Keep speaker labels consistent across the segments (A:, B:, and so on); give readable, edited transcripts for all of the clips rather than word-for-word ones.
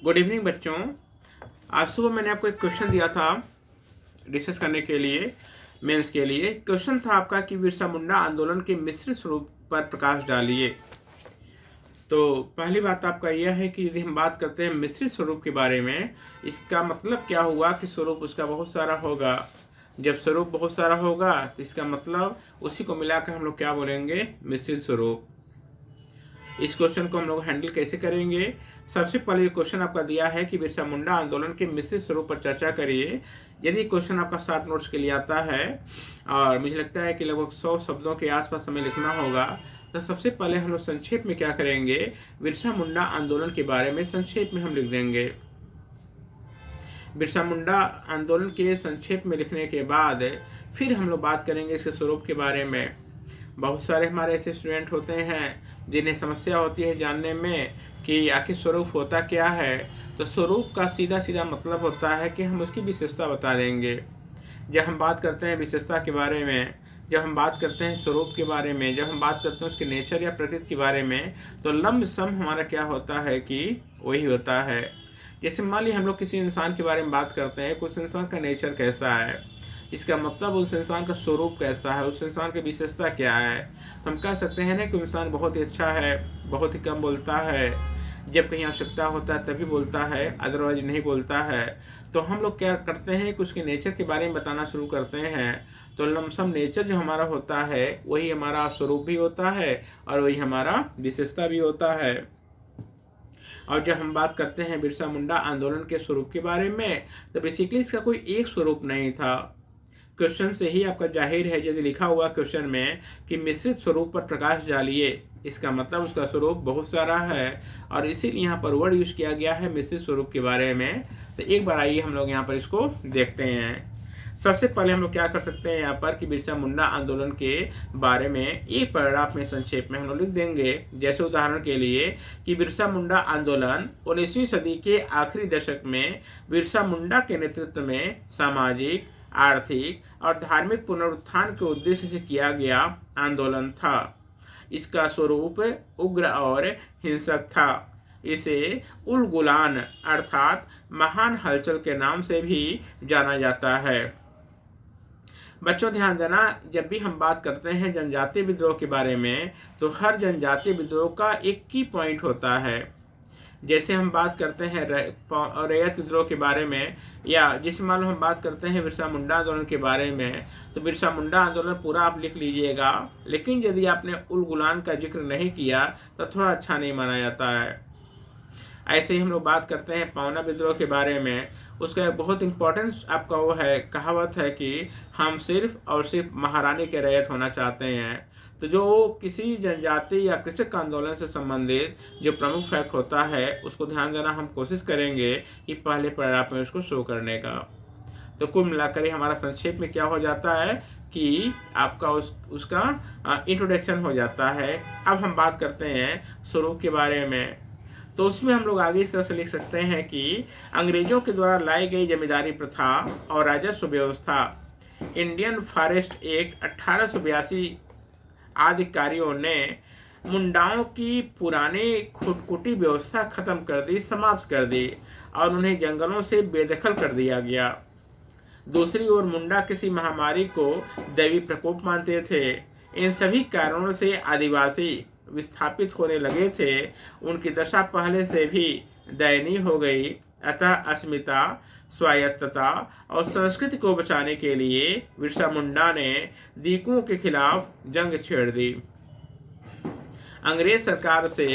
A: Good evening बच्चों। आज सुबह मैंने आपको एक क्वेश्चन दिया था डिस्कस करने के लिए, मेंस के लिए। क्वेश्चन था आपका कि बिरसा मुंडा आंदोलन के मिश्रित स्वरूप पर प्रकाश डालिए। तो पहली बात आपका यह है कि यदि हम बात करते हैं मिश्रित स्वरूप के बारे में, इसका मतलब क्या हुआ कि स्वरूप उसका बहुत सारा होगा। जब स्वरूप बहुत सारा होगा तो इसका मतलब उसी को मिलाकर हम लोग क्या बोलेंगे, मिश्रित स्वरूप। इस क्वेश्चन को हम लोग हैंडल कैसे करेंगे? सबसे पहले क्वेश्चन आपका दिया है कि बिरसा मुंडा आंदोलन के मिश्रित स्वरूप पर चर्चा करिए। यदि क्वेश्चन आपका शॉर्ट नोट्स के लिए आता है और मुझे लगता है कि लगभग 100 शब्दों के आसपास हमें लिखना होगा, तो सबसे पहले हम लोग संक्षेप में क्या करेंगे, बिरसा मुंडा आंदोलन के बारे में संक्षेप में हम लिख देंगे। बिरसा मुंडा आंदोलन के संक्षेप में लिखने के बाद फिर हम लोग बात करेंगे इसके स्वरूप के बारे में। बहुत सारे हमारे ऐसे स्टूडेंट होते हैं जिन्हें समस्या होती है जानने में कि आखिर स्वरूप होता क्या है। तो स्वरूप का सीधा सीधा मतलब होता है कि हम उसकी विशेषता बता देंगे। जब हम बात करते हैं विशेषता के बारे में, जब हम बात करते हैं स्वरूप के बारे में, जब हम बात करते हैं उसके नेचर या प्रकृति के बारे में, तो लंब सम हमारा क्या होता है कि वही होता है। जैसे मान लीजिए हम लोग किसी इंसान के बारे में बात करते हैं, उस इंसान का नेचर कैसा है, इसका मतलब उस इंसान का स्वरूप कैसा है, उस इंसान की विशेषता क्या है। तो हम कह सकते हैं ना कि इंसान बहुत ही अच्छा है, बहुत ही कम बोलता है, जब कहीं आवश्यकता होता है तभी बोलता है, अदरवाइज नहीं बोलता है। तो हम लोग क्या करते हैं कि उसके नेचर के बारे में बताना शुरू करते हैं। तो लमसम नेचर जो हमारा होता है वही हमारा स्वरूप भी होता है और वही हमारा विशेषता भी होता है। और जब हम बात करते हैं बिरसा मुंडा आंदोलन के स्वरूप के बारे में, तो बेसिकली इसका कोई एक स्वरूप नहीं था। क्वेश्चन से ही आपका जाहिर है, यदि लिखा हुआ क्वेश्चन में कि मिश्रित स्वरूप पर प्रकाश डालिए, इसका मतलब उसका स्वरूप बहुत सारा है और इसीलिए यहाँ पर वर्ड यूज किया गया है मिश्रित स्वरूप के बारे में। तो एक बार आइए हम लोग यहाँ पर इसको देखते हैं। सबसे पहले हम लोग क्या कर सकते हैं यहाँ पर कि बिरसा मुंडा आंदोलन के बारे में एक पैराग्राफ में संक्षेप में हम लोग लिख देंगे। जैसे उदाहरण के लिए कि बिरसा मुंडा आंदोलन 19वीं सदी के आखिरी दशक में बिरसा मुंडा के नेतृत्व में सामाजिक, आर्थिक और धार्मिक पुनरुत्थान के उद्देश्य से किया गया आंदोलन था। इसका स्वरूप उग्र और हिंसक था। इसे उल गुलान अर्थात महान हलचल के नाम से भी जाना जाता है। बच्चों ध्यान देना, जब भी हम बात करते हैं जनजातीय विद्रोह के बारे में, तो हर जनजातीय विद्रोह का एक की पॉइंट होता है। जैसे हम बात करते हैं रैयत विद्रोह के बारे में, या जैसे मान लो हम बात करते हैं बिरसा मुंडा आंदोलन के बारे में, तो बिरसा मुंडा आंदोलन पूरा आप लिख लीजिएगा। लेकिन यदि आपने उल गुलान का जिक्र नहीं किया तो थोड़ा अच्छा नहीं माना जाता है। ऐसे ही हम लोग बात करते हैं पावना विद्रोह के बारे में। उसका एक बहुत इंपॉर्टेंस आपका वो है, कहावत है कि हम सिर्फ और सिर्फ महारानी के रैयत होना चाहते हैं। तो जो किसी जनजाति या कृषक आंदोलन से संबंधित जो प्रमुख फैक्ट होता है उसको ध्यान देना हम कोशिश करेंगे कि पहले पैराग्राफ में उसको शो करने का। तो कुल मिलाकर हमारा संक्षेप में क्या हो जाता है कि आपका उसका इंट्रोडक्शन हो जाता है। अब हम बात करते हैं स्वरूप के बारे में। तो उसमें हम लोग आगे इस तरह से लिख सकते हैं कि अंग्रेजों के द्वारा लाई गई जमींदारी प्रथा और राजस्व व्यवस्था, इंडियन फॉरेस्ट एक्ट 1882 आदि कार्यों ने मुंडाओं की पुरानी खुटकुटी व्यवस्था खत्म कर दी, समाप्त कर दी और उन्हें जंगलों से बेदखल कर दिया गया। दूसरी ओर मुंडा किसी महामारी को दैवी प्रकोप मानते थे। इन सभी कारणों से आदिवासी विस्थापित होने लगे थे। उनकी दशा पहले से भी दयनीय हो गई। अतः अस्मिता, स्वायत्तता और संस्कृति को बचाने के लिए बिरसा मुंडा ने दीकुओं के खिलाफ जंग छेड़ दी। अंग्रेज सरकार से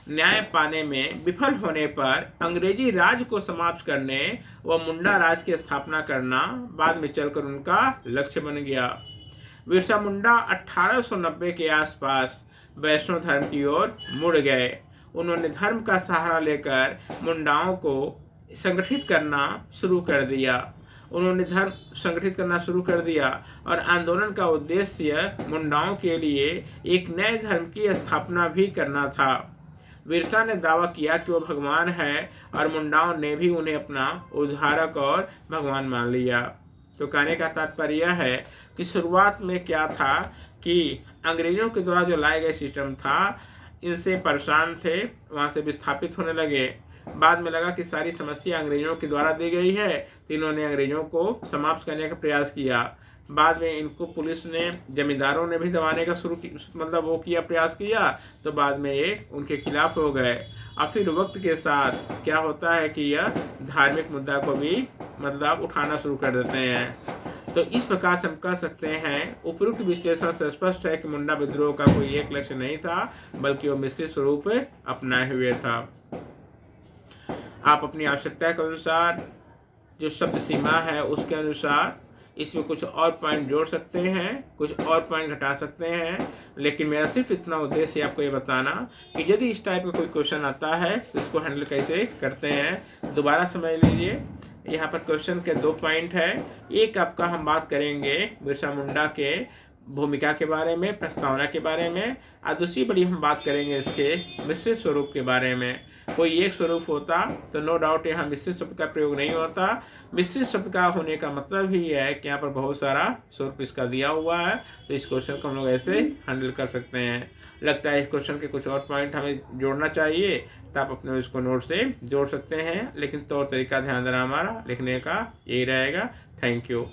A: न्याय पाने में विफल होने पर अंग्रेजी राज को समाप्त करने व मुंडा राज की स्थापना करना बाद में चलकर उनका लक्ष्य बन गया। बिरसा मुंडा 1890 के आसपास वैष्णव धर्म की ओर मुड़ गए। उन्होंने धर्म का सहारा लेकर मुंडाओं को संगठित करना शुरू कर दिया। उन्होंने धर्म संगठित करना शुरू कर दिया और आंदोलन का उद्देश्य मुंडाओं के लिए एक नए धर्म की स्थापना भी करना था। बिरसा ने दावा किया कि वो भगवान है और मुंडाओं ने भी उन्हें अपना उद्धारक और भगवान मान लिया। तो कहने का तात्पर्य यह है कि शुरुआत में क्या था कि अंग्रेजों के द्वारा जो लाए गए सिस्टम था, इनसे परेशान थे वहाँ से विस्थापित होने लगे। बाद में लगा कि सारी समस्या अंग्रेजों के द्वारा दी गई है, तो इन्होंने अंग्रेजों को समाप्त करने का प्रयास किया। बाद में इनको पुलिस ने, जमींदारों ने भी दबाने का मतलब वो किया, प्रयास किया, तो बाद में ये उनके खिलाफ हो गए। और फिर वक्त के साथ क्या होता है कि यह धार्मिक मुद्दा को भी मतलब उठाना शुरू कर देते हैं। तो इस प्रकार से हम कह सकते हैं उपरोक्त विश्लेषण से स्पष्ट है कि मुंडा विद्रोह का कोई एक लक्ष्य नहीं था, बल्कि वो मिश्रित स्वरूप अपनाए हुए था। आप अपनी आवश्यकता के अनुसार, जो शब्द सीमा है उसके अनुसार इसमें कुछ और पॉइंट जोड़ सकते हैं, कुछ और पॉइंट घटा सकते हैं, लेकिन मेरा सिर्फ इतना उद्देश्य है आपको ये बताना कि यदि इस टाइप का कोई क्वेश्चन आता है तो इसको हैंडल कैसे करते हैं। दोबारा समझ लीजिए, यहाँ पर क्वेश्चन के 2 पॉइंट है। एक आपका हम बात करेंगे बिरसा मुंडा के भूमिका के बारे में, प्रस्तावना के बारे में, और दूसरी बड़ी हम बात करेंगे इसके मिश्रित स्वरूप के बारे में। कोई एक स्वरूप होता तो नो डाउट यहाँ मिश्रित शब्द का प्रयोग नहीं होता। मिश्रित शब्द का होने का मतलब ही है कि यहाँ पर बहुत सारा स्वरूप इसका दिया हुआ है, तो इस क्वेश्चन को हम लोग ऐसे हैंडल कर सकते हैं। लगता है इस क्वेश्चन के कुछ और पॉइंट हमें जोड़ना चाहिए, तो आप अपने इसको नोट से जोड़ सकते हैं, लेकिन तौर तरीका ध्यान देना हमारा लिखने का यही रहेगा। Thank you.